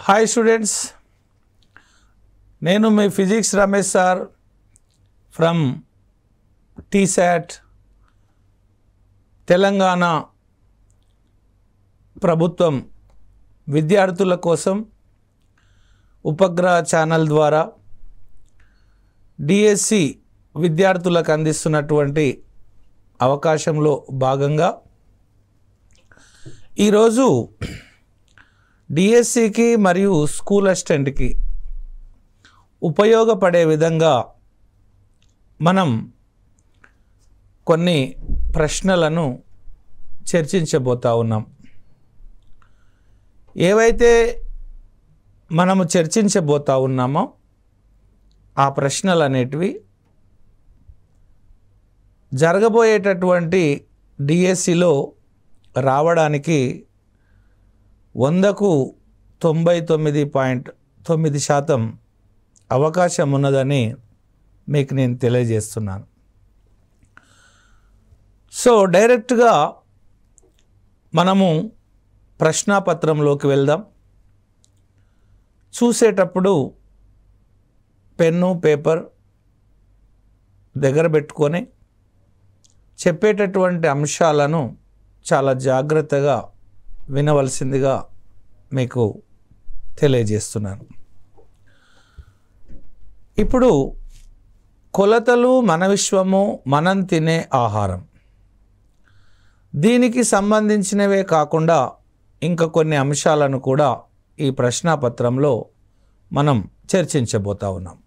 Hi students, నేను మీ physics Ramesh sir from TSAT Telangana ప్రభుత్వం విద్యార్థుల కోసం ఉపగ్రహ ఛానల్ ద్వారా డిఎస్సి విద్యార్థులకు అందిస్తున్నటువంటి అవకాశంలో భాగంగా ఈరోజు డిఎస్సికి మరియు స్కూల్ అసిస్టెంట్కి ఉపయోగపడే విధంగా మనం కొన్ని ప్రశ్నలను చర్చించబోతా ఉన్నాం. ఏవైతే మనము చర్చించబోతా ఉన్నామో ఆ ప్రశ్నలు అనేటివి జరగబోయేటటువంటి డిఎస్సిలో రావడానికి 100కు 99.9% అవకాశం ఉన్నదని మీకు నేను తెలియజేస్తున్నాను. సో డైరెక్ట్గా మనము ప్రశ్నాపత్రంలోకి వెళ్దాం. చూసేటప్పుడు పెన్ను పేపర్ దగ్గర పెట్టుకొని చెప్పేటటువంటి అంశాలను చాలా జాగ్రత్తగా వినవలసిందిగా మీకు తెలియజేస్తున్నాను. ఇప్పుడు కొలతలు మన విశ్వము, మనం తినే ఆహారం, దీనికి సంబంధించినవే కాకుండా ఇంకా కొన్ని అంశాలను కూడా ఈ ప్రశ్నాపత్రంలో మనం చర్చించబోతా ఉన్నాం.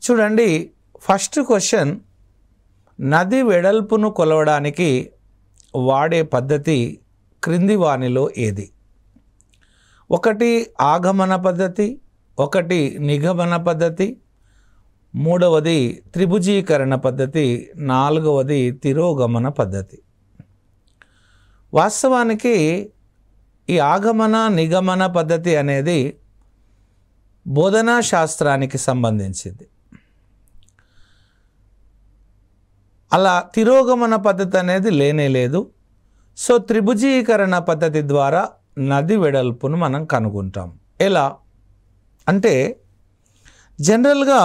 చూడండి, ఫస్ట్ క్వశ్చన్, నది వెడల్పును కొలవడానికి వాడే పద్ధతి క్రింది వానిలో ఏది? ఒకటి ఆగమన పద్ధతి, ఒకటి నిగమన పద్ధతి, మూడవది త్రిభుజీకరణ పద్ధతి, నాలుగవది తిరోగమన పద్ధతి. వాస్తవానికి ఈ ఆగమన నిగమన పద్ధతి అనేది బోధనా శాస్త్రానికి సంబంధించింది. అలా తిరోగమన పద్ధతి అనేది లేనేలేదు. సో త్రిభుజీకరణ పద్ధతి ద్వారా నది వెడల్పును మనం కనుగొంటాం. ఎలా అంటే, జనరల్గా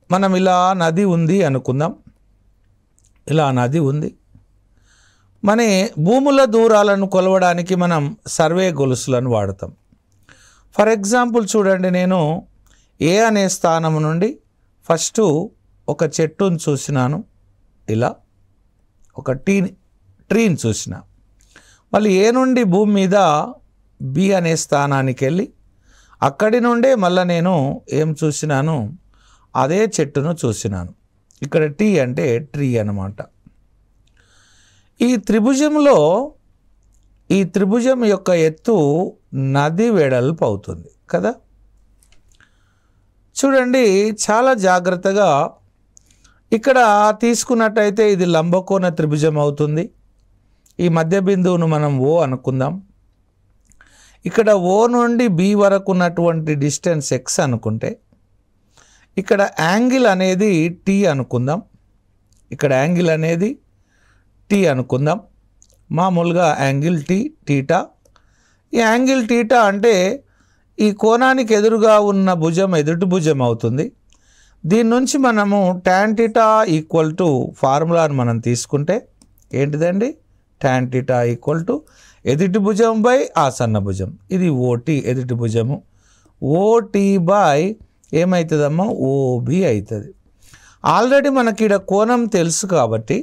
మనం ఇలా నది ఉంది అనుకుందాం. ఇలా నది ఉంది. మన భూముల దూరాలను కొలవడానికి మనం సర్వే గొలుసులను వాడతాం. ఫర్ ఎగ్జాంపుల్ చూడండి, నేను ఏ అనే స్థానం నుండి ఫస్ట్ ఒక చెట్టును చూసినాను, ఇలా ఒక ట్రీని చూసిన, మళ్ళీ ఏ నుండి భూమి మీద బి అనే స్థానానికి వెళ్ళి అక్కడి నుండే మళ్ళీ నేను ఏం చూసినాను, అదే చెట్టును చూసినాను. ఇక్కడ టీ అంటే ట్రీ అన్నమాట. ఈ త్రిభుజం యొక్క ఎత్తు నది వెడల్పు అవుతుంది కదా. చూడండి, చాలా జాగ్రత్తగా ఇక్కడ తీసుకున్నట్టయితే ఇది లంబకోణ త్రిభుజం అవుతుంది. ఈ మధ్య బిందువును మనం ఓ అనుకుందాం. ఇక్కడ ఓ నుండి బి వరకు ఉన్నటువంటి డిస్టెన్స్ ఎక్స్ అనుకుంటే, ఇక్కడ యాంగిల్ అనేది టీ అనుకుందాం. ఇక్కడ యాంగిల్ అనేది టీ అనుకుందాం. మామూలుగా యాంగిల్ టీటా. ఈ యాంగిల్ టీటా అంటే ఈ కోణానికి ఎదురుగా ఉన్న భుజం ఎదుటి భుజం అవుతుంది. దీని నుంచి మనము tan θ ఈక్వల్ టు ఫార్ములాను మనం తీసుకుంటే ఏంటిదండి, tan θ ఈక్వల్ టు ఎదుటి భుజం బై ఆసన్న భుజం. ఇది ఓటీ ఎదుటి భుజము. ఓటీ బై ఏమవుతుందమ్మా, ఓబి అవుతుంది. ఆల్రెడీ మనకి ఇక్కడ కోణం తెలుసు కాబట్టి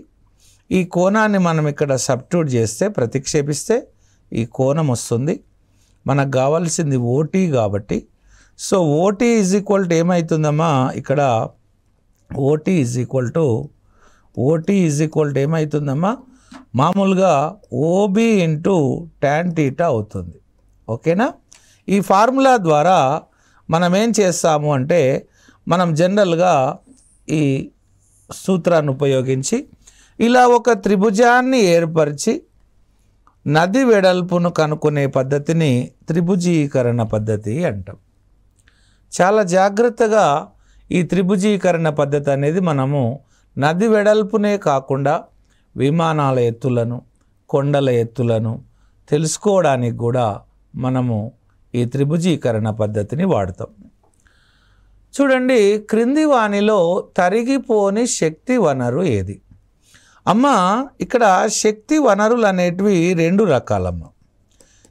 ఈ కోణాన్ని మనం ఇక్కడ సబ్స్టిట్యూట్ చేస్తే, ప్రతిక్షేపిస్తే ఈ కోణం వస్తుంది. మనకు కావాల్సింది ఓటీ కాబట్టి, so OT is equal to ఏమవుతుందమ్మా, ఇక్కడ ఓటీ ఈజ్ ఈక్వల్ టు ఏమవుతుందమ్మా, మామూలుగా ఓబి ఇంటూ tan θ అవుతుంది. ఓకేనా. ఈ ఫార్ములా ద్వారా మనం ఏం చేస్తాము అంటే, మనం జనరల్గా ఈ సూత్రాన్ని ఉపయోగించి ఇలా ఒక త్రిభుజాన్ని ఏర్పరిచి నది వెడల్పును కనుక్కునే పద్ధతిని త్రిభుజీకరణ పద్ధతి అంటాం. చాలా జాగ్రత్తగా ఈ త్రిభుజీకరణ పద్ధతి అనేది మనము నది వెడల్పునే కాకుండా విమానాల ఎత్తులను, కొండల ఎత్తులను తెలుసుకోవడానికి కూడా మనము ఈ త్రిభుజీకరణ పద్ధతిని వాడతాం. చూడండి, క్రింది వానిలో తరిగిపోని శక్తి వనరు ఏది? అమ్మ, ఇక్కడ శక్తి వనరులు అనేటివి 2 రకాలమ్మ.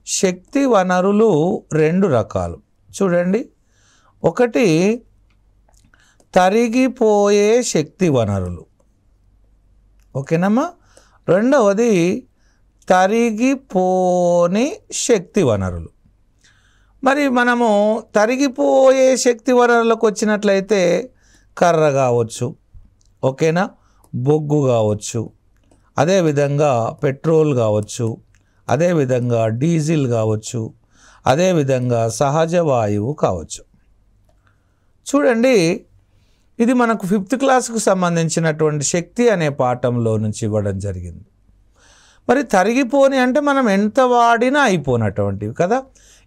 శక్తి వనరులు 2 రకాలు. చూడండి, ఒకటి తరిగిపోయే శక్తి వనరులు, ఓకేనమ్మా. రెండవది తరిగిపోని శక్తి వనరులు. మరి మనము తరిగిపోయే శక్తి వనరులకు వచ్చినట్లయితే కర్ర కావచ్చు, ఓకేనా, బొగ్గు కావచ్చు, అదేవిధంగా పెట్రోల్ కావచ్చు, అదేవిధంగా డీజిల్ కావచ్చు, అదేవిధంగా సహజ వాయువు కావచ్చు. చూడండి, ఇది మనకు 5th క్లాస్కు సంబంధించినటువంటి శక్తి అనే పాఠంలో నుంచి ఇవ్వడం జరిగింది. మరి తరిగిపోని అంటే మనం ఎంత వాడినా అయిపోనటువంటివి కదా.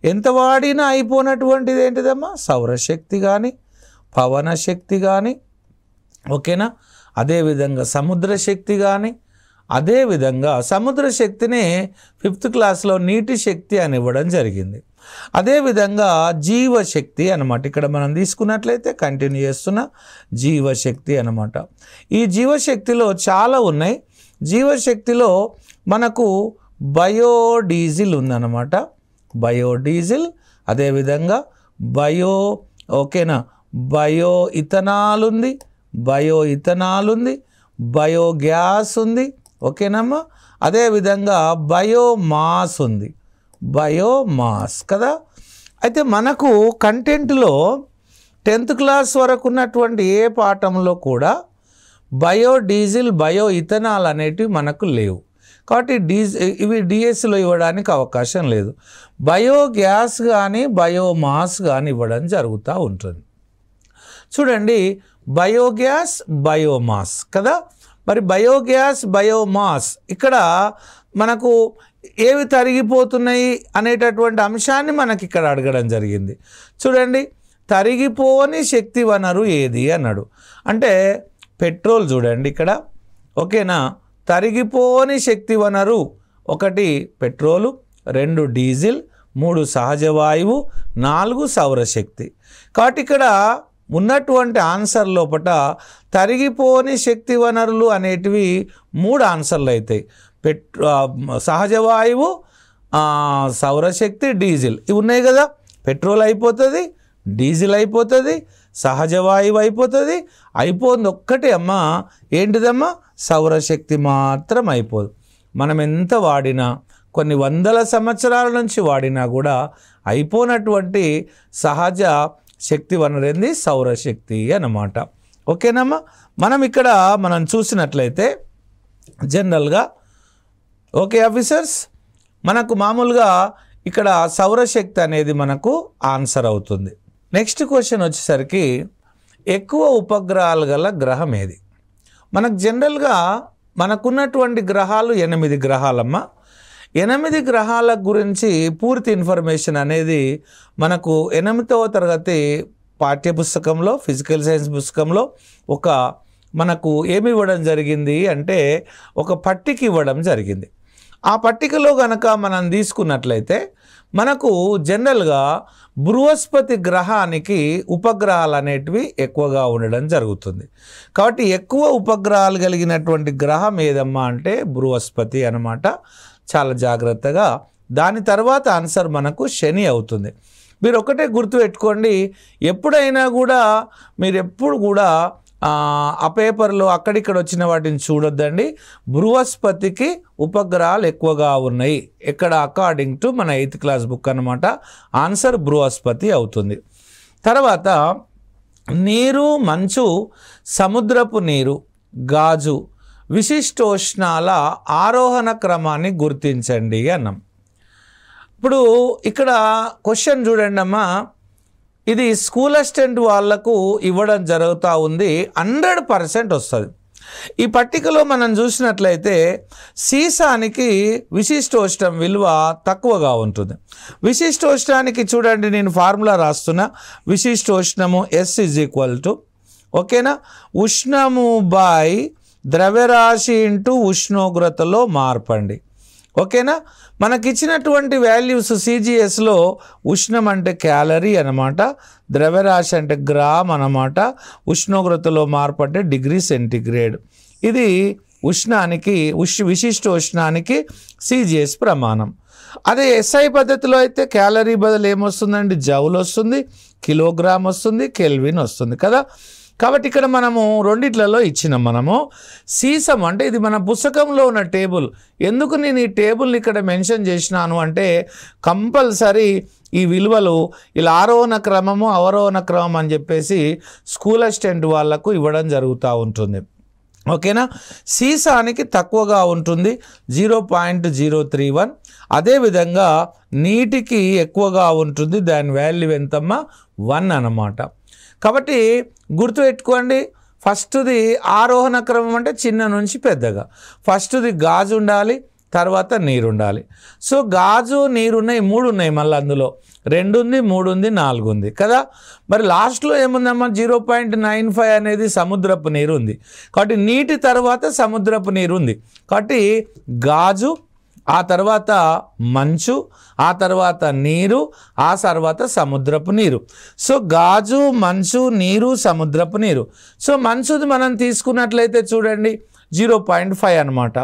ఎంత వాడినా అయిపోనటువంటిది ఏంటిదమ్మా? సౌరశక్తి కానీ, పవన శక్తి కానీ, ఓకేనా, అదేవిధంగా సముద్ర శక్తి కానీ, అదేవిధంగా సముద్ర శక్తిని 5th క్లాస్లో నీటి శక్తి అని ఇవ్వడం జరిగింది. అదేవిధంగా జీవశక్తి అన్నమాట. ఇక్కడ మనం తీసుకున్నట్లయితే కంటిన్యూ చేస్తున్న జీవశక్తి అన్నమాట. ఈ జీవశక్తిలో చాలా ఉన్నాయి. జీవశక్తిలో మనకు బయోడీజిల్ ఉందన్నమాట. బయోడీజిల్, అదేవిధంగా ఓకేనా, బయో ఇథనాల్ ఉంది, బయోగ్యాస్ ఉంది, ఓకేనమ్మా. అదేవిధంగా బయోమాస్ ఉంది, బయోమాస్ కదా. అయితే మనకు కంటెంట్లో 10th క్లాస్ వరకు ఉన్నటువంటి ఏ పాఠంలో కూడా బయోడీజిల్, బయో ఇథనాల్ అనేటివి మనకు లేవు. కాబట్టి ఇవి డిఎస్సిలో ఇవ్వడానికి అవకాశం లేదు. బయోగ్యాస్ కానీ బయోమాస్ కానీ ఇవ్వడం జరుగుతూ ఉంటుంది. చూడండి, బయోగ్యాస్, బయోమాస్ కదా. మరి బయోగ్యాస్, బయోమాస్ ఇక్కడ మనకు ఏవి తరిగిపోతున్నాయి అనేటటువంటి అంశాన్ని మనకి ఇక్కడ అడగడం జరిగింది. చూడండి, తరిగిపోని శక్తి వనరు ఏది అన్నాడు. అంటే పెట్రోల్ చూడండి ఇక్కడ, ఓకేనా. తరిగిపోని శక్తి వనరు 1 పెట్రోలు, 2 డీజిల్, 3 సహజ వాయువు, 4 సౌరశక్తి. కాబట్టి ఇక్కడ ఉన్నటువంటి ఆన్సర్ లోపల తరిగిపోని శక్తి వనరులు అనేటివి 3 ఆన్సర్లు అవుతాయి. సహజ వాయువు, సౌరశక్తి, డీజిల్ ఇవి ఉన్నాయి కదా. పెట్రోల్ అయిపోతుంది, డీజిల్ అయిపోతుంది, సహజ వాయువు అయిపోతుంది. అయిపోయింది ఒక్కటే అమ్మా, ఏంటిదమ్మా? సౌరశక్తి మాత్రం అయిపోదు. మనం ఎంత వాడినా, కొన్ని వందల సంవత్సరాల నుంచి వాడినా కూడా అయిపోయినటువంటి సహజ శక్తి వనరేంది? సౌరశక్తి అన్నమాట. ఓకేనమ్మా. మనం చూసినట్లయితే జనరల్గా ఓకే ఆఫీసర్స్, మనకు మామూలుగా ఇక్కడ సౌరశక్తి అనేది మనకు ఆన్సర్ అవుతుంది. నెక్స్ట్ క్వశ్చన్ వచ్చేసరికి ఎక్కువ ఉపగ్రహాలు గల గ్రహం ఏది? మనకు జనరల్గా మనకున్నటువంటి గ్రహాలు 8 గ్రహాలమ్మ. 8 గ్రహాల గురించి పూర్తి ఇన్ఫర్మేషన్ అనేది మనకు 8వ తరగతి పాఠ్యపుస్తకంలో, ఫిజికల్ సైన్స్ పుస్తకంలో మనకు ఏమి ఇవ్వడం జరిగింది అంటే ఒక పట్టిక ఇవ్వడం జరిగింది. ఆ పట్టికలో గనక మనం తీసుకున్నట్లయితే మనకు జనరల్గా బృహస్పతి గ్రహానికి ఉపగ్రహాలు అనేటివి ఎక్కువగా ఉండడం జరుగుతుంది. కాబట్టి ఎక్కువ ఉపగ్రహాలు కలిగినటువంటి గ్రహం ఏదమ్మా అంటే బృహస్పతి అన్నమాట. చాలా జాగ్రత్తగా, దాని తర్వాత ఆన్సర్ మనకు శని అవుతుంది. మీరు ఒకటే గుర్తుపెట్టుకోండి, ఎప్పుడైనా కూడా మీరు ఎప్పుడు కూడా ఆ పేపర్లో అక్కడిక్కడ వచ్చిన వాటిని చూడొద్దండి. బృహస్పతికి ఉపగ్రహాలు ఎక్కువగా ఉన్నాయి ఎక్కడ? అకార్డింగ్ టు మన 8th క్లాస్ బుక్ అన్నమాట. ఆన్సర్ బృహస్పతి అవుతుంది. తర్వాత నీరు, మంచు, సముద్రపు నీరు, గాజు విశిష్టోష్ణాల ఆరోహణ క్రమాన్ని గుర్తించండి అన్నాం. ఇప్పుడు ఇక్కడ క్వశ్చన్ చూడండి అమ్మా, ఇది స్కూల్ అసిస్టెంట్ వాళ్లకు ఇవ్వడం జరుగుతూ ఉంది. 100% వస్తుంది. ఈ పట్టికలో మనం చూసినట్లయితే సీసానికి విశిష్టోష్ణం విలువ తక్కువగా ఉంటుంది. విశిష్టోష్ణానికి చూడండి, నేను ఫార్ములా రాస్తున్నా. విశిష్టోష్ణము S = ఓకేనా, ఉష్ణము బై ద్రవ్యరాశి ఇంటూ ఉష్ణోగ్రతలో మార్పండి. ఓకేనా. మనకిచ్చినటువంటి వాల్యూస్ CGSలో ఉష్ణం అంటే క్యాలరీ అన్నమాట, ద్రవ్యరాశి అంటే గ్రామ్ అన్నమాట, ఉష్ణోగ్రతలో మార్పు అంటే డిగ్రీ సెంటిగ్రేడ్. ఇది ఉష్ణానికి విశిష్ట ఉష్ణానికి CGS ప్రమాణం. అదే SI పద్ధతిలో అయితే క్యాలరీ బదులు ఏమొస్తుందండి, జౌల్ వస్తుంది, కిలోగ్రామ్ వస్తుంది, కెల్విన్ వస్తుంది కదా. కాబట్టి ఇక్కడ మనము రెండిట్లలో ఇచ్చినాం. మనము సీసం అంటే ఇది మన పుస్తకంలో ఉన్న టేబుల్. ఎందుకు నేను ఈ టేబుల్ని ఇక్కడ మెన్షన్ చేసినాను అంటే కంపల్సరీ ఈ విలువలు ఇలా ఆరోహణ క్రమము అవరోహణ క్రమం అని చెప్పేసి స్కూల్ అసిస్టెంట్ వాళ్లకు ఇవ్వడం జరుగుతూ ఉంటుంది. ఓకేనా. సీసానికి తక్కువగా ఉంటుంది 0.031. అదేవిధంగా నీటికి ఎక్కువగా ఉంటుంది, దాని వాల్యూ ఎంతమ్మా 1 అన్నమాట. కాబట్టి గుర్తుపెట్టుకోండి, ఫస్ట్ది ఆరోహణ క్రమం అంటే చిన్న నుంచి పెద్దగా. ఫస్ట్ది గాజు ఉండాలి, తర్వాత నీరు ఉండాలి. సో గాజు నీరు ఉన్నాయి, 3 ఉన్నాయి, మళ్ళీ అందులో 2 ఉంది, 3 ఉంది, 4 ఉంది కదా. మరి లాస్ట్లో ఏముందమ్మా 0.95 అనేది సముద్రపు నీరు ఉంది. కాబట్టి నీటి తర్వాత సముద్రపు నీరు ఉంది. కాబట్టి గాజు, ఆ తర్వాత మంచు, ఆ తర్వాత నీరు, ఆ తర్వాత సముద్రపు నీరు. సో గాజు, మంచు, నీరు, సముద్రపు నీరు. సో మంచుది మనం తీసుకున్నట్లయితే చూడండి 0.5 అన్నమాట.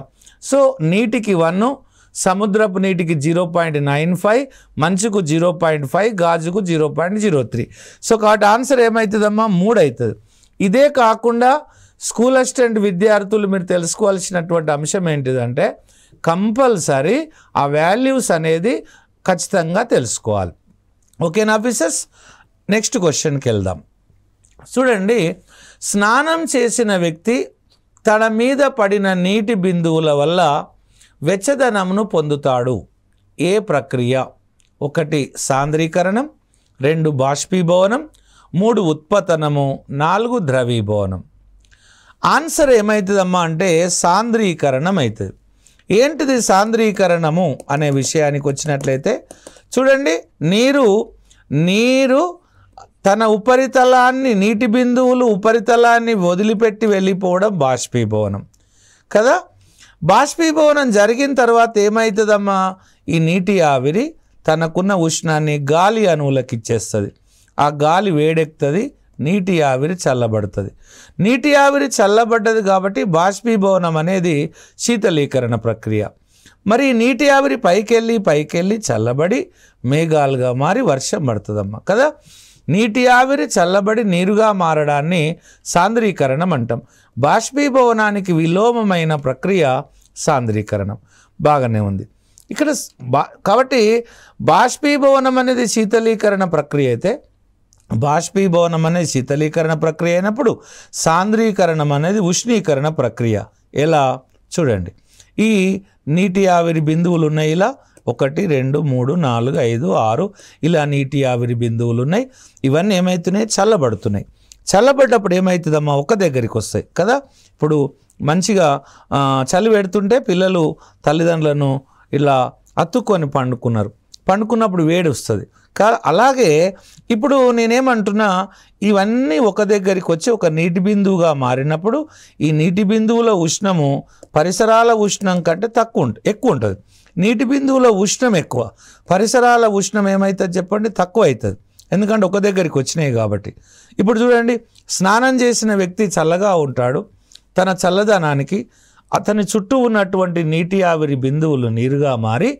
సో నీటికి 1, సముద్రపు నీటికి 0.95, మంచుకు 0.5, గాజుకు 0.03. సో కాబట్టి ఆన్సర్ ఏమవుతుందమ్మా 3 అవుతుంది. ఇదే కాకుండా స్కూల్ అసిస్టెంట్ విద్యార్థులు మీరు తెలుసుకోవాల్సినటువంటి అంశం ఏంటిదంటే కంపల్సరీ ఆ వాల్యూస్ అనేది ఖచ్చితంగా తెలుసుకోవాలి. ఓకేనా ఆఫీసర్స్. నెక్స్ట్ క్వశ్చన్కి వెళ్దాం. చూడండి, స్నానం చేసిన వ్యక్తి తన మీద పడిన నీటి బిందువుల వల్ల వెచ్చదనంను పొందుతాడు. ఏ ప్రక్రియ? 1 సాంద్రీకరణం, 2 బాష్పీభవనం, 3 ఉత్పతనము, 4 ద్రవీభవనం. ఆన్సర్ ఏమవుతుందమ్మా అంటే సాంద్రీకరణం అవుతుంది. ఏంటిది సాంద్రీకరణము అనే విషయానికి వచ్చినట్లయితే చూడండి, నీరు తన ఉపరితలాన్ని, నీటి బిందువులు ఉపరితలాన్ని వదిలిపెట్టి వెళ్ళిపోవడం బాష్పీభవనం కదా. బాష్పీభవనం జరిగిన తర్వాత ఏమవుతుందమ్మా, ఈ నీటి ఆవిరి తనకున్న ఉష్ణాన్ని గాలి అణువులకు ఇచ్చేస్తుంది. ఆ గాలి వేడెక్కుతుంది, నీటి ఆవిరి చల్లబడుతుంది. నీటి ఆవిరి చల్లబడ్డది కాబట్టి బాష్పీభవనం అనేది శీతలీకరణ ప్రక్రియ. మరి నీటి ఆవిరి పైకెళ్ళి చల్లబడి మేఘాలుగా మారి వర్షం పడుతుందమ్మా కదా. నీటి ఆవిరి చల్లబడి నీరుగా మారడాన్ని సాంద్రీకరణం అంటాం. బాష్పీభవనానికి విలోమమైన ప్రక్రియ సాంద్రీకరణం. బాగానే ఉంది ఇక్కడ. కాబట్టి బాష్పీభవనం అనేది శీతలీకరణ ప్రక్రియ అయితే, బాష్పీభవనం అనేది శీతలీకరణ ప్రక్రియ అయినప్పుడు సాంద్రీకరణం అనేది ఉష్ణీకరణ ప్రక్రియ. ఎలా చూడండి, ఈ నీటి ఆవిరి బిందువులు ఉన్నాయి, ఇలా 1 2 3 4 5 6 ఇలా నీటి ఆవిరి బిందువులు ఉన్నాయి. ఇవన్నీ ఏమవుతున్నాయి, చల్లబడుతున్నాయి. చల్లబడ్డప్పుడు ఏమవుతుందమ్మా ఒక దగ్గరికి వస్తాయి కదా. ఇప్పుడు మంచిగా చలి పెడుతుంటే పిల్లలు తల్లిదండ్రులను ఇలా అతుక్కొని పండుకున్నప్పుడు వేడి వస్తుంది. అలాగే ఇప్పుడు నేనేమంటున్నా, ఇవన్నీ ఒక దగ్గరికి వచ్చి ఒక నీటి బిందువుగా మారినప్పుడు ఈ నీటి బిందువుల ఉష్ణము పరిసరాల ఉష్ణం కంటే ఎక్కువ ఉంటుంది. నీటి బిందువుల ఉష్ణం ఎక్కువ, పరిసరాల ఉష్ణం ఏమవుతుంది చెప్పండి, తక్కువ అవుతుంది. ఎందుకంటే ఒక దగ్గరికి వచ్చినాయి కాబట్టి. ఇప్పుడు చూడండి, స్నానం చేసిన వ్యక్తి చల్లగా ఉంటాడు. తన చల్లదనానికి అతని చుట్టూ ఉన్నటువంటి నీటి ఆవిరి బిందువులు నీరుగా మారి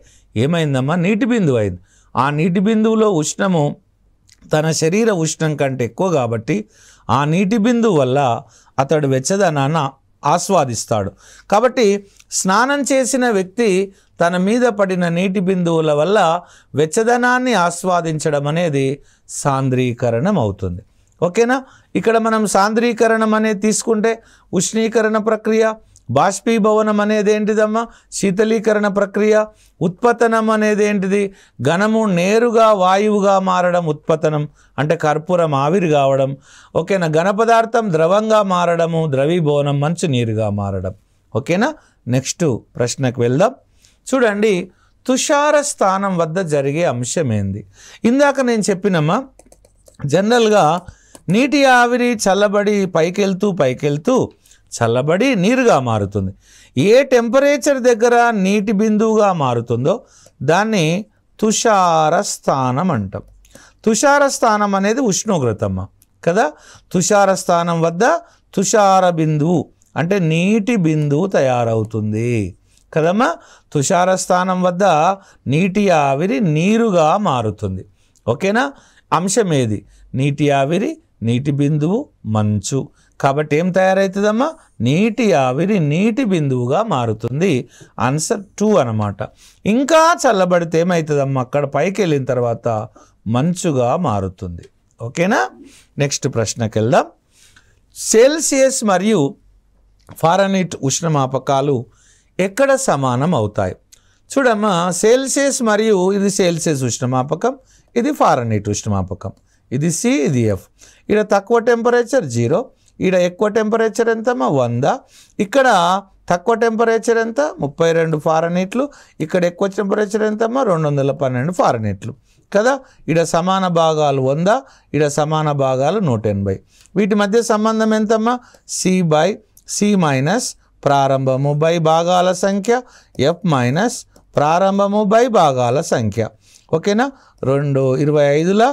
ఏమైందమ్మా, నీటి బిందువు అయింది. ఆ నీటి బిందువులో ఉష్ణము తన శరీర ఉష్ణం కంటే ఎక్కువ కాబట్టి ఆ నీటి బిందువు వల్ల అతడు వెచ్చదనాన్ని ఆస్వాదిస్తాడు. కాబట్టి స్నానం చేసిన వ్యక్తి తన మీద పడిన నీటి బిందువుల వల్ల వెచ్చదనాన్ని ఆస్వాదించడం అనేది సాంద్రీకరణం అవుతుంది. ఓకేనా. ఇక్కడ మనం సాంద్రీకరణం అనేది తీసుకుంటే ఉష్ణీకరణ ప్రక్రియ, బాష్పీభవనం అనేది ఏంటిదమ్మా శీతలీకరణ ప్రక్రియ, ఉత్పతనం అనేది ఏంటిది ఘనము నేరుగా వాయువుగా మారడం ఉత్పతనం అంటే కర్పూరం ఆవిరి కావడం. ఓకేనా. ఘన పదార్థం ద్రవంగా మారడము ద్రవీభవనం మంచు నీరుగా మారడం. ఓకేనా. నెక్స్ట్ ప్రశ్నకు వెళ్దాం. చూడండి, తుషార స్థానం వద్ద జరిగే అంశం ఏంది? ఇందాక నేను చెప్పినమ్మా, జనరల్గా నీటి ఆవిరి చల్లబడి పైకెళ్తూ చల్లబడి నీరుగా మారుతుంది. ఏ టెంపరేచర్ దగ్గర నీటి బిందువుగా మారుతుందో దాన్ని తుషార స్థానం అంటాం. తుషార స్థానం అనేది ఉష్ణోగ్రత అమ్మ కదా. తుషార స్థానం వద్ద తుషార బిందువు అంటే నీటి బిందువు తయారవుతుంది కదమ్మా. తుషార స్థానం వద్ద నీటి ఆవిరి నీరుగా మారుతుంది. ఓకేనా. అంశం ఏది? నీటి ఆవిరి, నీటి బిందువు, మంచు. కాబట్టి ఏం తయారవుతుందమ్మా? నీటి ఆవిరి నీటి బిందువుగా మారుతుంది. ఆన్సర్ 2 అన్నమాట. ఇంకా చల్లబడితే ఏమవుతుందమ్మా? అక్కడ పైకి వెళ్ళిన తర్వాత మంచుగా మారుతుంది. ఓకేనా. నెక్స్ట్ ప్రశ్నకి వెళ్దాం. సెల్సియస్ మరియు ఫారెన్హీట్ ఉష్ణమాపకాలు ఎక్కడ సమానం అవుతాయి? చూడమ్మా, సెల్సియస్ మరియు ఇది సెల్సియస్ ఉష్ణమాపకం, ఇది ఫారెన్హీట్ ఉష్ణమాపకం. ఇది సి, ఇది ఎఫ్. ఇక్కడ తక్కువ టెంపరేచర్ 0, ఇక్కడ ఎక్కువ టెంపరేచర్ ఎంతమ్మా? 100. ఇక్కడ తక్కువ టెంపరేచర్ ఎంత? 32 ఫారెన్హీట్లు. ఇక్కడ ఎక్కువ టెంపరేచర్ ఎంతమ్మా? 212 ఫారెన్హీట్లు కదా. ఇక్కడ సమాన భాగాలు 100, ఇక్కడ సమాన భాగాలు 180. వీటి మధ్య సంబంధం ఎంతమ్మా? సి బై సి మైనస్ ప్రారంభము బై భాగాల సంఖ్య ఎఫ్ మైనస్ ప్రారంభము బై భాగాల సంఖ్య. ఓకేనా. 2 25ల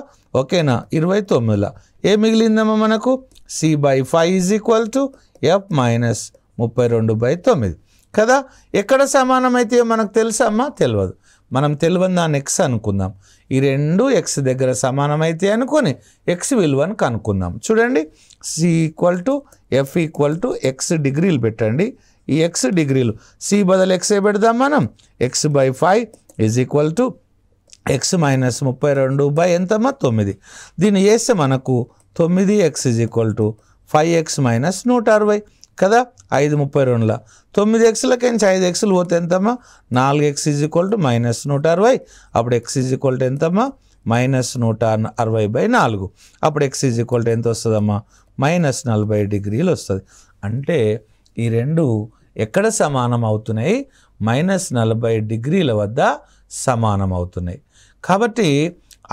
ఓకేనా 29ల ఏ మిగిలిందమ్మా మనకు? C by 5 is equal to F minus 32/9 కదా. ఎక్కడ సమానమైతే మనకు తెలుసమ్మా? తెలియదు. మనం తెలియని దాన్ని ఎక్స్ అనుకుందాం. ఈ రెండు ఎక్స్ దగ్గర సమానమైతే అనుకొని ఎక్స్ విలువను కనుక్కుందాం. చూడండి, C equal to F equal to X డిగ్రీలు పెట్టండి. ఈ ఎక్స్ డిగ్రీలు సి బదులు ఎక్సే పెడదాం మనం. X by 5 is equal to X minus 32 ఎంతమ్మా? 9. దీన్ని చేస్తే మనకు 9x is equal to 5x minus 160 కదా. 5 32ల 9xలకి 5xలు పోతే ఎంతమ్మా? 4x is equal to minus 160. అప్పుడు x ఈజ్ ఈక్వల్ టు ఎంతమ్మా? మైనస్ 160/4. అప్పుడు x ఈజ్ ఈక్వల్ టు ఎంత వస్తుందమ్మా? మైనస్ 40 డిగ్రీలు వస్తుంది. అంటే ఈ రెండు ఎక్కడ సమానం అవుతున్నాయి? మైనస్ 40 డిగ్రీల వద్ద సమానం అవుతున్నాయి. కాబట్టి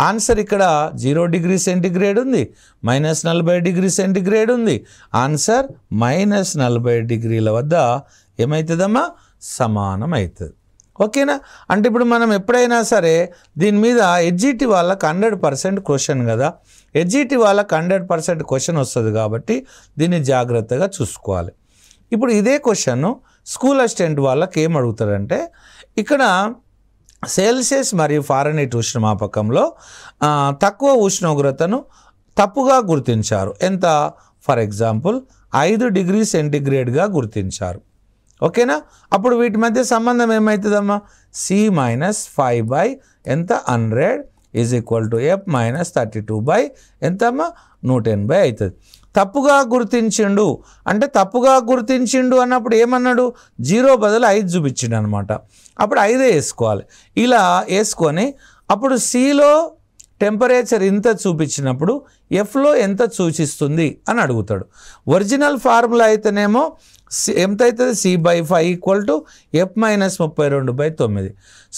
ఆన్సర్ ఇక్కడ 0 డిగ్రీ సెంటిగ్రేడ్ ఉంది, మైనస్ 40 డిగ్రీ సెంటిగ్రేడ్ ఉంది. ఆన్సర్ మైనస్ 40 డిగ్రీల వద్ద ఏమవుతుందమ్మా? సమానం అవుతుంది. ఓకేనా. అంటే ఇప్పుడు మనం ఎప్పుడైనా సరే దీని మీద హెచ్జిటి వాళ్ళకి 100% క్వశ్చన్ కదా. హెచ్జిటి వాళ్ళకి 100% క్వశ్చన్ వస్తుంది కాబట్టి దీన్ని జాగ్రత్తగా చూసుకోవాలి. ఇప్పుడు ఇదే క్వశ్చన్ స్కూల్ అసిస్టెంట్ వాళ్ళకి ఏం అడుగుతారంటే, ఇక్కడ సెల్సియస్ మరియు ఫారెన్హీట్ ఉష్ణమాపకంలో తక్కువ ఉష్ణోగ్రతను తప్పుగా గుర్తించారు. ఎంత? ఫర్ ఎగ్జాంపుల్ 5 డిగ్రీ సెంటిగ్రేడ్గా గుర్తించారు. ఓకేనా. అప్పుడు వీటి మధ్య సంబంధం ఏమవుతుందమ్మా? సి మైనస్ 5 ఎంత? 100 is equal to F minus 32 ఎంతమ్మా? 180 అవుతుంది. తప్పుగా గుర్తించిండు అంటే తప్పుగా గుర్తించిండు అన్నప్పుడు ఏమన్నాడు? 0 బదులు 5 చూపించిండు అనమాట. అప్పుడు 5 వేసుకోవాలి. ఇలా వేసుకొని అప్పుడు సిలో టెంపరేచర్ ఇంత చూపించినప్పుడు ఎఫ్లో ఎంత సూచిస్తుంది అని అడుగుతాడు. ఒరిజినల్ ఫార్ములా అయితేనేమో ఎంత అవుతుంది? C by 5 equal to F minus 32/9.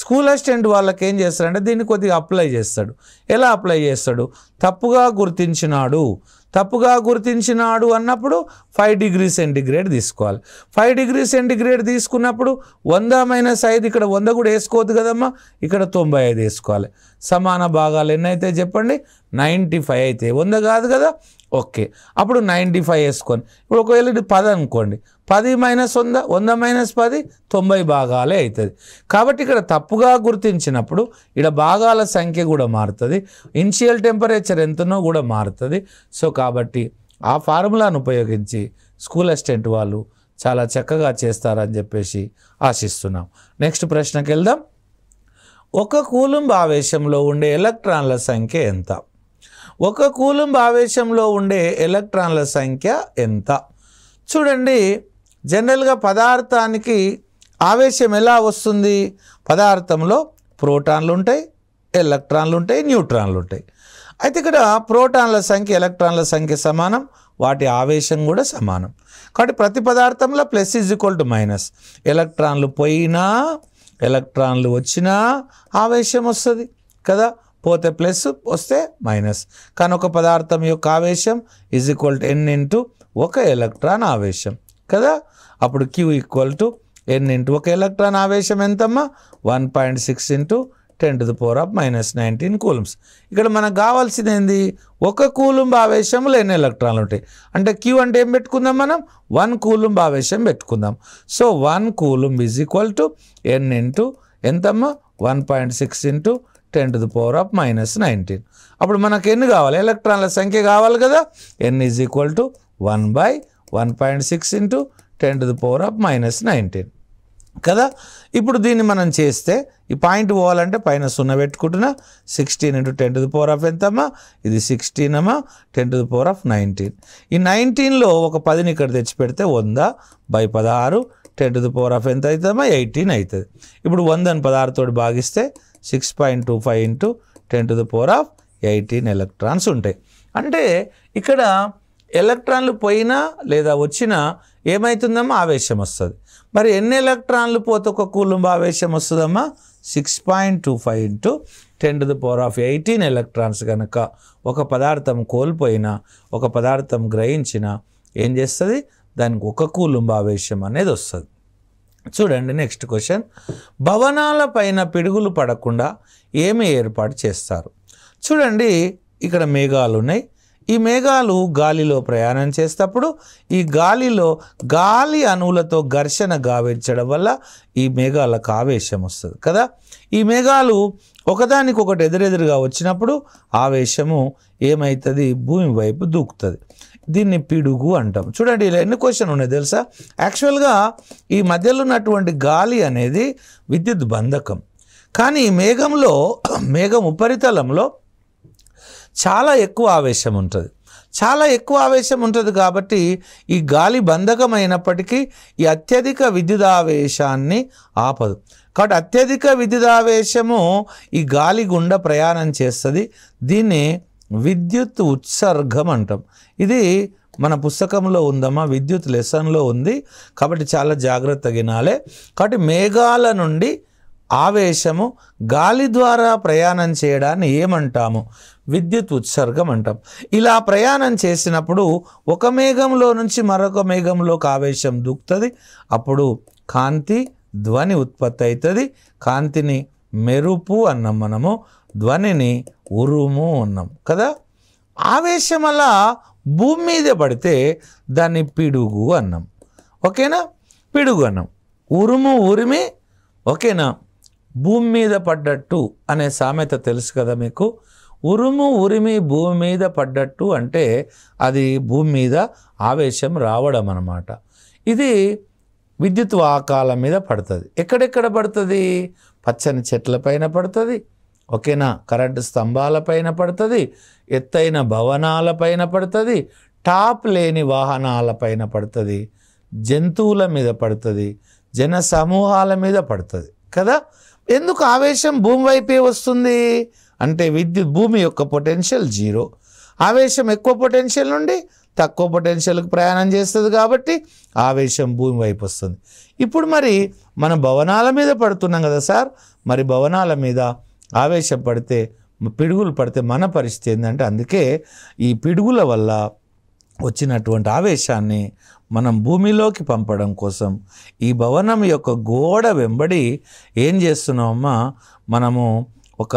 School assistant వాళ్ళకి ఏం చేస్తారంటే దీన్ని కొద్దిగా అప్లై చేస్తాడు. ఎలా అప్లై చేస్తాడు? తప్పుగా గుర్తించినాడు అన్నప్పుడు 5 డిగ్రీ సెంటిగ్రేడ్ తీసుకోవాలి. 5 డిగ్రీ సెంటిగ్రేడ్ తీసుకున్నప్పుడు 100 మైనస్ 5 ఇక్కడ 100 కూడా వేసుకోవద్దు కదమ్మా. ఇక్కడ 95 వేసుకోవాలి. సమాన భాగాలు ఎన్ని అయితే చెప్పండి? 95 అయితే 100 కాదు కదా. ఓకే, అప్పుడు 95 వేసుకొని ఇప్పుడు ఒకవేళ ఇది 10 అనుకోండి. 10 మైనస్ 100, 100 మైనస్ 10 90 భాగాలే అవుతుంది. కాబట్టి ఇక్కడ తప్పుగా గుర్తించినప్పుడు ఇక్కడ భాగాల సంఖ్య కూడా మారుతుంది, ఇనిషియల్ టెంపరేచర్ ఎంతనో కూడా మారుతుంది. సో కాబట్టి ఆ ఫార్ములాను ఉపయోగించి స్కూల్ అసిస్టెంట్ వాళ్ళు చాలా చక్కగా చేస్తారని చెప్పేసి ఆశిస్తున్నాం. నెక్స్ట్ ప్రశ్నకి వెళ్దాం. 1 కూలంబ్ ఆవేశంలో ఉండే ఎలక్ట్రాన్ల సంఖ్య ఎంత? 1 కూలంబ్ ఆవేశంలో ఉండే ఎలక్ట్రాన్ల సంఖ్య ఎంత? చూడండి, జనరల్గా పదార్థానికి ఆవేశం ఎలా వస్తుంది? పదార్థంలో ప్రోటాన్లు ఉంటాయి, ఎలక్ట్రాన్లు ఉంటాయి, న్యూట్రాన్లు ఉంటాయి. అయితే ఇక్కడ ప్రోటాన్ల సంఖ్య ఎలక్ట్రాన్ల సంఖ్య సమానం, వాటి ఆవేశం కూడా సమానం. కాబట్టి ప్రతి పదార్థంలో plus is equal to minus. ఎలక్ట్రాన్లు పోయినా ఎలక్ట్రాన్లు వచ్చినా ఆవేశం వస్తుంది కదా. పోతే ప్లస్ వస్తే మైనస్. కానీ ఒక పదార్థం యొక్క ఆవేశం is equal to n into 1 electron ఆవేశం. కదా. అప్పుడు Q equal to n into ఒక ఎలక్ట్రాన్ ఆవేశం ఎంతమ్మా 1.6 ఇంటూ 10⁻⁻19 కూలంబ్స్. ఇక్కడ మనకు కావాల్సింది ఏంది, ఒక కూలుంబ్ ఆవేశంలో ఎన్ని ఎలక్ట్రాన్లు ఉంటాయి అంటే Q అంటే ఏం పెట్టుకుందాం మనం 1 కూలుంబ్ ఆవేశం పెట్టుకుందాం. So 1 coulomb is equal to n into ఎంతమ్మా 1.6 ఇంటూ 10⁻⁻19. అప్పుడు మనకు ఎన్ని కావాలి, ఎలక్ట్రాన్ల సంఖ్య కావాలి కదా. n is equal to 1/1.6 into 10⁻⁻19 కదా. ఇప్పుడు దీన్ని మనం చేస్తే ఈ పాయింట్ పోవాలంటే పైన 0 పెట్టుకుంటున్నా 16 ఇంటూ 10⁻⁻ ఎంతమ్మా ఇది 16 అమ్మా 10⁻19. ఈ 19లో ఒక 10ని ఇక్కడ తెచ్చి పెడితే 100/16 10⁻ ఎంత అవుతుందమ్మా 18 అవుతుంది. ఇప్పుడు 100ని 16 తోటి భాగిస్తే 6.25 ఇంటూ 10⁻18 ఎలక్ట్రాన్స్ ఉంటాయి. అంటే ఇక్కడ ఎలక్ట్రాన్లు పోయినా లేదా వచ్చినా ఏమవుతుందమ్మా ఆవేశం వస్తుంది. మరి ఎన్ని ఎలక్ట్రాన్లు పోతే ఒక కూలుంబ్ ఆవేశం వస్తుందమ్మా 6.25 ఇంటూ 10⁻18 ఎలక్ట్రాన్స్ కనుక ఒక పదార్థం కోల్పోయినా ఒక పదార్థం గ్రహించినా ఏం చేస్తుంది, దానికి ఒక కూలుంబ్ ఆవేశం అనేది వస్తుంది. చూడండి నెక్స్ట్ క్వశ్చన్, భవనాల పైన పిడుగులు పడకుండా ఏమి ఏర్పాటు చేస్తారు. చూడండి ఇక్కడ మేఘాలు ఉన్నాయి. ఈ మేఘాలు గాలిలో ప్రయాణం చేసేటప్పుడు ఈ గాలిలో గాలి అణువులతో ఘర్షణ గావించడం వల్ల ఈ మేఘాలకు ఆవేశం వస్తుంది కదా. ఈ మేఘాలు ఒకదానికొకటి ఎదురెదురుగా వచ్చినప్పుడు ఆవేశము ఏమవుతుంది, భూమి వైపు దూకుతుంది. దీన్ని పిడుగు అంటాం. చూడండి ఇలా ఎన్ని క్వశ్చన్ ఉన్నాయి తెలుసా. యాక్చువల్గా ఈ మధ్యలో ఉన్నటువంటి గాలి అనేది విద్యుత్ బంధకం. కానీ మేఘంలో మేఘం ఉపరితలంలో చాలా ఎక్కువ ఆవేశం ఉంటుంది. చాలా ఎక్కువ ఆవేశం ఉంటుంది కాబట్టి ఈ గాలి బంధకమైనప్పటికీ ఈ అత్యధిక విద్యుదావేశాన్ని ఆపదు. కాబట్టి అత్యధిక విద్యుదావేశము ఈ గాలి గుండా ప్రయాణం చేస్తుంది. దీన్ని విద్యుత్ ఉత్సర్గం అంటాం. ఇది మన పుస్తకంలో ఉందమ్మా, విద్యుత్ లెసన్లో ఉంది కాబట్టి చాలా జాగ్రత్తగా వినాలి. కాబట్టి మేఘాల నుండి ఆవేశము గాలి ద్వారా ప్రయాణం చేయడాన్ని ఏమంటాము, విద్యుత్ ఉత్సర్గం అంటాం. ఇలా ప్రయాణం చేసినప్పుడు ఒక మేఘంలో నుంచి మరొక మేఘంలోకి ఆవేశం దూకుతుంది. అప్పుడు కాంతి ధ్వని ఉత్పత్తి అవుతుంది. కాంతిని మెరుపు అన్నాం మనము, ధ్వనిని ఉరుము అన్నాం కదా. ఆవేశం అలా భూమి మీద పడితే దాన్ని పిడుగు అన్నాం. ఓకేనా, పిడుగు అన్నాం. ఉరుము ఉరిమి ఓకేనా, భూమి మీద పడ్డట్టు అనే సామెత తెలుసు కదా మీకు. ఉరుము ఉరిమి భూమి మీద పడ్డట్టు అంటే అది భూమి మీద ఆవేశం రావడం అన్నమాట. ఇది విద్యుత్ వాహకాల మీద పడుతుంది. ఎక్కడెక్కడ పడుతుంది, పచ్చని చెట్ల పైన పడుతుంది ఓకేనా, కరెంటు స్తంభాల పైన పడుతుంది, ఎత్తైన భవనాల పైన పడుతుంది, టాప్ లేని వాహనాల పైన పడుతుంది, జంతువుల మీద పడుతుంది, జన సమూహాల మీద పడుతుంది కదా. ఎందుకు ఆవేశం భూమి వైపే వస్తుంది అంటే విద్యుత్ భూమి యొక్క పొటెన్షియల్ 0, ఆవేశం ఎక్కువ పొటెన్షియల్ నుండి తక్కువ పొటెన్షియల్కి ప్రయాణం చేస్తుంది కాబట్టి ఆవేశం భూమి వైపు వస్తుంది. ఇప్పుడు మరి మన భవనాల మీద పడుతున్నాం కదా సార్, మరి భవనాల మీద ఆవేశం పడితే పిడుగులు పడితే మన పరిస్థితి ఏంటంటే, అందుకే ఈ పిడుగుల వల్ల వచ్చినటువంటి ఆవేశాన్ని మనం భూమిలోకి పంపడం కోసం ఈ భవనం యొక్క గోడ వెంబడి ఏం చేస్తున్నామమ్మా, మనము ఒక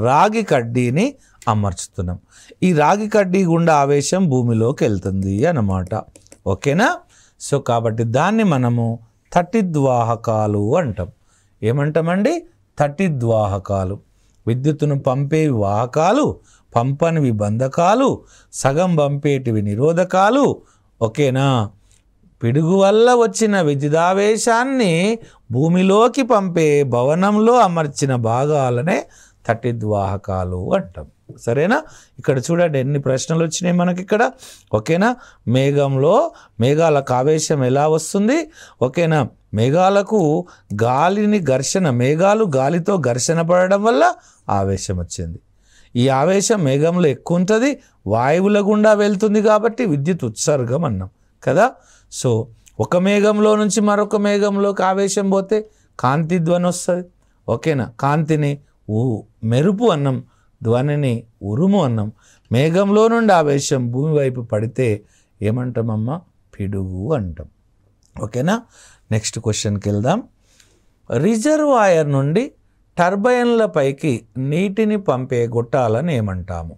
రాగి కడ్డీని అమర్చుతున్నాం. ఈ రాగి కడ్డీ గుండా ఆవేశం భూమిలోకి వెళ్తుంది అన్నమాట. ఓకేనా. సో కాబట్టి దాన్ని మనము తటిద్వాహకాలు అంటాం. ఏమంటామండి, తటిద్వాహకాలు. విద్యుత్తును పంపేవి వాహకాలు, పంపనివి బంధకాలు, సగం పంపేటివి నిరోధకాలు. ఓకేనా. పిడుగు వల్ల వచ్చిన విద్యుదావేశాన్ని భూమిలోకి పంపే భవనంలో అమర్చిన భాగాలనే తటిద్వాహకాలు అంటాం. సరేనా. ఇక్కడ చూడండి ఎన్ని ప్రశ్నలు వచ్చినాయి మనకి ఇక్కడ. ఓకేనా. మేఘాలకు ఆవేశం ఎలా వస్తుంది, ఓకేనా, మేఘాలకు మేఘాలు గాలితో ఘర్షణ పడడం వల్ల ఆవేశం వచ్చింది. ఈ ఆవేశం మేఘంలో ఎక్కువ ఉంటుంది, వాయువుల గుండా వెళ్తుంది కాబట్టి విద్యుత్ ఉత్సర్గం అన్నాం కదా. సో ఒక మేఘంలో నుంచి మరొక మేఘంలోకి ఆవేశం పోతే కాంతి ధ్వని వస్తుంది. ఓకేనా. కాంతిని మెరుపు అన్నాం, ధ్వనిని ఉరుము అన్నాం. మేఘంలో నుండి ఆవేశం భూమి వైపు పడితే ఏమంటామమ్మా, పిడుగు అంటాం. ఓకేనా. నెక్స్ట్ క్వశ్చన్కి వెళ్దాం. రిజర్వాయర్ నుండి టర్బైన్ల పైకి నీటిని పంపే గొట్టాలను ఏమంటాము?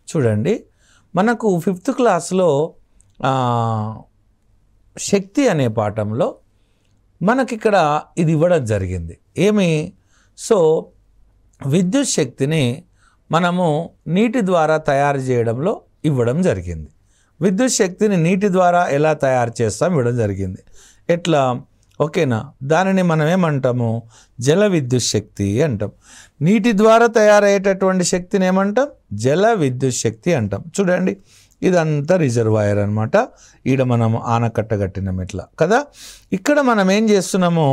చూడండి, మనకు 5th క్లాస్లో శక్తి అనే పాఠంలో మనకిక్కడ ఇది ఇవ్వడం జరిగింది. ఏమి? సో విద్యుత్ శక్తిని మనము నీటి ద్వారా తయారు చేయడంలో ఇవ్వడం జరిగింది. విద్యుత్ శక్తిని నీటి ద్వారా ఎలా తయారు చేస్తాం ఇవ్వడం జరిగింది. ఎట్లా? ఓకేనా. దానిని మనం ఏమంటాము? జల విద్యుత్ శక్తి అంటాం. నీటి ద్వారా తయారయ్యేటటువంటి శక్తిని ఏమంటాం? జల విద్యుత్ శక్తి అంటాం. చూడండి, ఇదంతా రిజర్వాయర్ అనమాట. ఈడ మనము ఆనకట్ట కట్టినాం ఇట్లా కదా. ఇక్కడ మనం ఏం చేస్తున్నాము?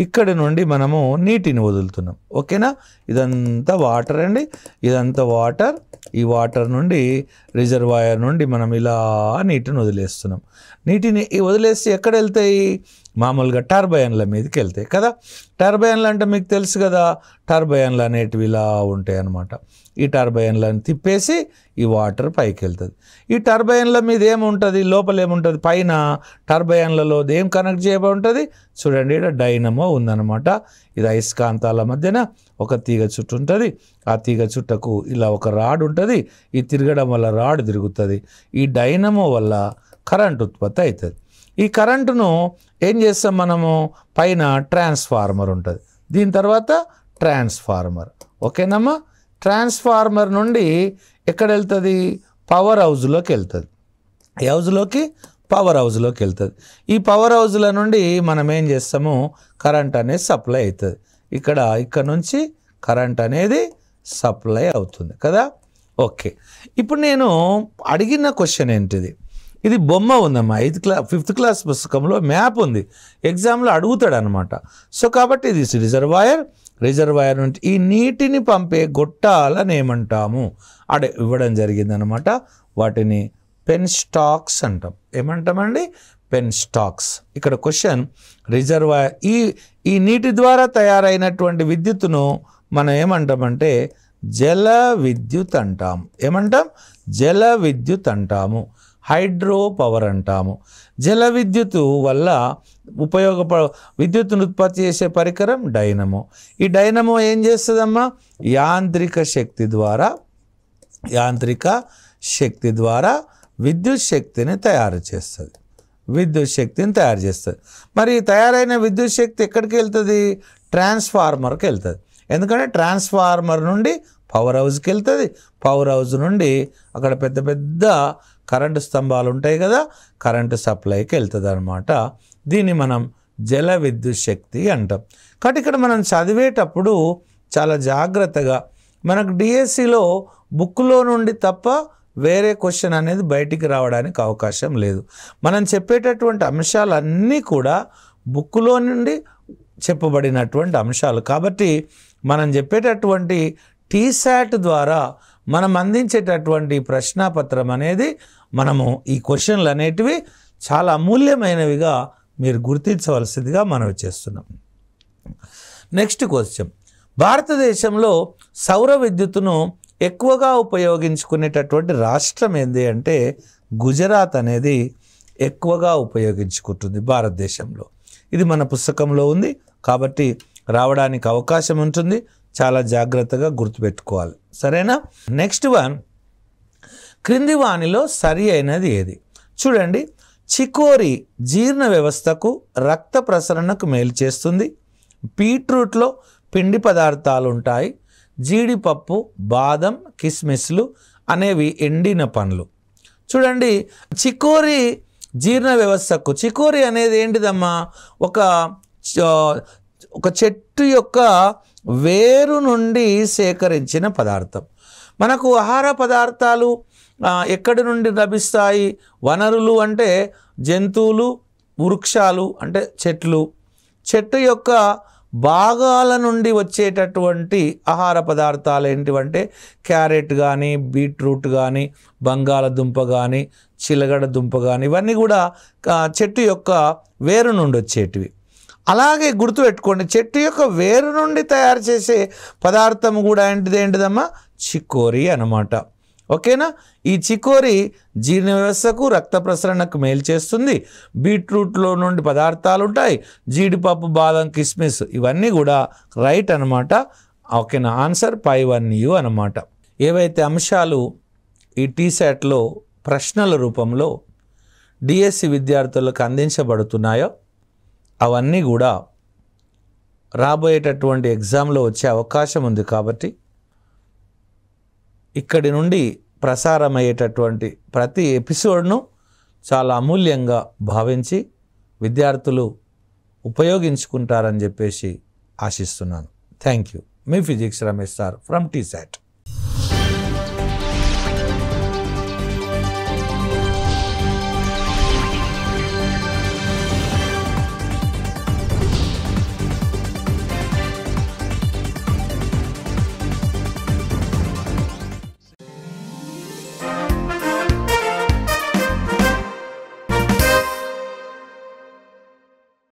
ఇక్కడి నుండి మనము నీటిని వదులుతున్నాం. ఓకేనా. ఇదంతా వాటర్ అండి, ఇదంతా వాటర్. ఈ వాటర్ నుండి రిజర్వాయర్ నుండి మనం ఇలా నీటిని వదిలేస్తున్నాం. నీటిని వదిలేసి ఎక్కడ వెళ్తాయి? మామూలుగా టర్బైన్ల మీదకి వెళ్తాయి కదా. టర్బైన్లు అంటే మీకు తెలుసు కదా, టర్బైన్లు అనేటివి ఇలా ఉంటాయి అన్నమాట. ఈ టర్బైన్లను తిప్పేసి ఈ వాటర్ పైకి వెళ్తుంది. ఈ టర్బైన్ల మీద ఏముంటుంది? లోపల ఏముంటుంది? పైన టర్బైన్లలో ఏం కనెక్ట్ చేయబడి ఉంటుంది? చూడండి, ఇక్కడ డైనమో ఉందన్నమాట. ఇది అయస్కాంతాల మధ్యన ఒక తీగ చుట్టు ఉంటుంది. ఆ తీగ చుట్టకు ఇలా ఒక రాడ్ ఉంటుంది. ఈ తిరగడం వల్ల రాడ్ తిరుగుతుంది. ఈ డైనమో వల్ల కరెంట్ ఉత్పత్తి అవుతుంది. ఈ కరెంటును ఏం చేస్తాం మనము? పైన ట్రాన్స్ఫార్మర్ ఉంటుంది. దీని తర్వాత ట్రాన్స్ఫార్మర్. ఓకేనమ్మా. ట్రాన్స్ఫార్మర్ నుండి ఎక్కడ వెళ్తుంది? పవర్ హౌస్లోకి వెళ్తుంది. ఈ హౌస్లోకి పవర్ హౌస్లోకి వెళ్తుంది. ఈ పవర్ హౌస్ల నుండి మనం ఏం చేస్తాము? కరెంట్ అనేది సప్లై అవుతుంది. ఇక్కడ నుంచి కరెంట్ అనేది సప్లై అవుతుంది కదా. ఓకే, ఇప్పుడు నేను అడిగిన క్వశ్చన్ ఏంటిది? ఇది బొమ్మ ఉందమ్మా. 5th క్లాస్ పుస్తకంలో మ్యాప్ ఉంది. ఎగ్జామ్లో అడుగుతాడు అనమాట. సో కాబట్టి ఇది రిజర్వాయర్ నుండి ఈ నీటిని పంపే గొట్టాలని ఏమంటాము? ఇవ్వడం జరిగిందనమాట. వాటిని పెన్ స్టాక్స్ అంటాం. ఏమంటామండి? Pen stocks. ఇక్కడ క్వశ్చన్, రిజర్వాయర్ ఈ నీటి ద్వారా తయారైనటువంటి విద్యుత్తును మనం ఏమంటామంటే జల విద్యుత్ అంటాం. ఏమంటాం? జల విద్యుత్ అంటాము. హైడ్రో పవర్ అంటాము. జల విద్యుత్తు వల్ల విద్యుత్తును ఉత్పత్తి చేసే పరికరం డైనమో. ఈ డైనమో ఏం చేస్తుందమ్మా? యాంత్రిక శక్తి ద్వారా విద్యుత్ శక్తిని తయారు చేస్తుంది. మరి తయారైన విద్యుత్ శక్తి ఎక్కడికి వెళ్తుంది? ట్రాన్స్ఫార్మర్కి వెళ్తుంది. ఎందుకంటే ట్రాన్స్ఫార్మర్ నుండి పవర్ హౌస్కి వెళ్తుంది. పవర్ హౌస్ నుండి అక్కడ పెద్ద పెద్ద కరెంటు స్తంభాలు ఉంటాయి కదా, కరెంటు సప్లైకి వెళ్తుంది అనమాట. దీన్ని మనం జల విద్యుత్ శక్తి అంటాం. కాబట్టి ఇక్కడ మనం చదివేటప్పుడు చాలా జాగ్రత్తగా, మనకు డిఎస్సిలో బుక్లో నుండి తప్ప వేరే క్వశ్చన్ అనేది బయటికి రావడానికి అవకాశం లేదు. మనం చెప్పేటటువంటి అంశాలన్నీ కూడా బుక్లో నుండి చెప్పబడినటువంటి అంశాలు. కాబట్టి మనం చెప్పేటటువంటి టీశాట్ ద్వారా మనం అందించేటటువంటి ప్రశ్నాపత్రం అనేది మనము ఈ క్వశ్చన్లు అనేటివి చాలా అమూల్యమైనవిగా మీరు గుర్తించవలసిందిగా మనవి చేస్తున్నాం. నెక్స్ట్ క్వశ్చన్, భారతదేశంలో సౌర విద్యుత్తును ఎక్కువగా ఉపయోగించుకునేటటువంటి రాష్ట్రం ఏంది అంటే గుజరాత్ అనేది ఎక్కువగా ఉపయోగించుకుంటుంది భారతదేశంలో. ఇది మన పుస్తకంలో ఉంది కాబట్టి రావడానికి అవకాశం ఉంటుంది. చాలా జాగ్రత్తగా గుర్తుపెట్టుకోవాలి. సరేనా. నెక్స్ట్ వన్, క్రింది వానిలో సరి అయినది ఏది? చూడండి, చికోరి జీర్ణ వ్యవస్థకు రక్త ప్రసరణకు మేలు చేస్తుంది. బీట్రూట్లో పిండి పదార్థాలు ఉంటాయి. జీడిపప్పు, బాదం, కిస్మిస్లు అనేవి ఎండిన పండ్లు. చూడండి, చికోరి జీర్ణ వ్యవస్థకు, చికోరి అనేది ఏంటిదమ్మా? ఒక చెట్టు యొక్క వేరు నుండి సేకరించిన పదార్థం. మనకు ఆహార పదార్థాలు ఎక్కడి నుండి లభిస్తాయి? వనరులు అంటే జంతువులు, వృక్షాలు అంటే చెట్టు యొక్క భాగాల నుండి వచ్చేటటువంటి ఆహార పదార్థాలు ఏంటివంటే క్యారెట్ కానీ, బీట్రూట్ కానీ, బంగాళదుంప కానీ, చిలగడ దుంప కానీ, ఇవన్నీ కూడా చెట్టు యొక్క వేరు నుండి వచ్చేటివి. అలాగే గుర్తుపెట్టుకోండి, చెట్టు యొక్క వేరు నుండి తయారు చేసే పదార్థం కూడా ఏంటిదమ్మా? చికోరి అన్నమాట. ఓకేనా. ఈ చికోరి జీర్ణ వ్యవస్థకు రక్త ప్రసరణకు మేలు చేస్తుంది. బీట్రూట్లో నుండి పదార్థాలు ఉంటాయి, జీడిపప్పు, బాదం, కిస్మిస్ ఇవన్నీ కూడా రైట్ అనమాట. ఓకేనా, ఆన్సర్ π1u అనమాట. ఏవైతే అంశాలు ఈ టీశాట్లో ప్రశ్నల రూపంలో డిఎస్సి విద్యార్థులకు అందించబడుతున్నాయో అవన్నీ కూడా రాబోయేటటువంటి ఎగ్జామ్లో వచ్చే అవకాశం ఉంది. కాబట్టి ఇక్కడి నుండి ప్రసారమయ్యేటటువంటి ప్రతి ఎపిసోడ్ను చాలా అమూల్యంగా భావించి విద్యార్థులు ఉపయోగించుకుంటారని చెప్పేసి ఆశిస్తున్నాను. Thank you. Me physics Ramesh sir from T-SAT.